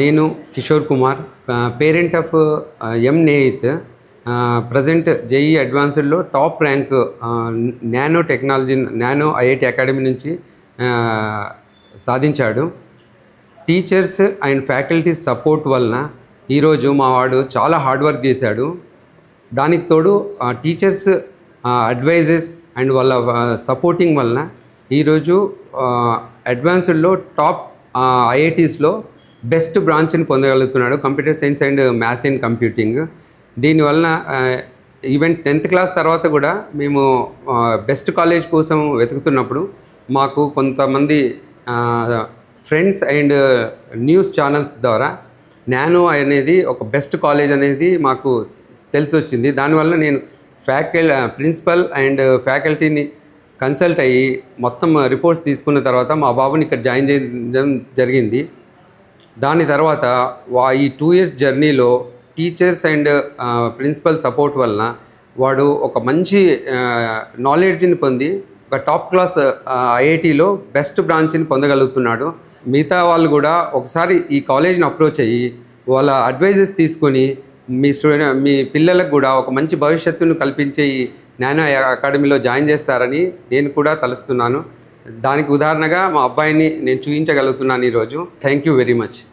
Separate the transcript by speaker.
Speaker 1: నేను Kishore Kumar, parent of M Nehith. Present JEE అడ్వాన్స్డ్లో top rank nano technology nano IIT academy నుంచి సాధించాడు. టీచర్స్ అండ్ ఫ్యాకల్టీ సపోర్ట్ వలన ఈరోజు మా వాడు చాలా హార్డ్ వర్క్ చేశాడు. దానికి తోడు టీచర్స్ అడ్వైజెస్ అండ్ వాళ్ళ సపోర్టింగ్ వలన ఈరోజు అడ్వాన్స్డ్లో టాప్ ఐఐటీస్లో బెస్ట్ బ్రాంచ్ని పొందగలుగుతున్నాడు, computer science and maths and computing. దీనివలన ఈవెన్ 10th క్లాస్ తర్వాత కూడా మేము బెస్ట్ కాలేజ్ కోసం వెతుకుతున్నప్పుడు మాకు కొంతమంది ఫ్రెండ్స్ అండ్ న్యూస్ ఛానల్స్ ద్వారా నానో అనేది ఒక బెస్ట్ కాలేజ్ అనేది మాకు తెలిసి వచ్చింది. దానివల్ల నేను ప్రిన్సిపల్ అండ్ ఫ్యాకల్టీని కన్సల్ట్ అయ్యి మొత్తం రిపోర్ట్స్ తీసుకున్న తర్వాత మా బాబుని ఇక్కడ జాయిన్ చేయడం జరిగింది. దాని తర్వాత ఈ 2 years జర్నీలో టీచర్స్ అండ్ ప్రిన్సిపల్ సపోర్ట్ వలన వాడు ఒక మంచి నాలెడ్జ్ని పొంది ఒక టాప్ క్లాస్ ఐఐటీలో బెస్ట్ బ్రాంచ్ని పొందగలుగుతున్నాడు. మిగతా వాళ్ళు కూడా ఒకసారి ఈ కాలేజ్ని అప్రోచ్ అయ్యి వాళ్ళ అడ్వైజెస్ తీసుకొని మీ పిల్లలకు కూడా ఒక మంచి భవిష్యత్తును కల్పించే ఈ నానో అకాడమీలో జాయిన్ చేస్తారని నేను కూడా తలుస్తున్నాను. దానికి ఉదాహరణగా మా అబ్బాయిని నేను చూపించగలుగుతున్నాను ఈరోజు. Thank you very much.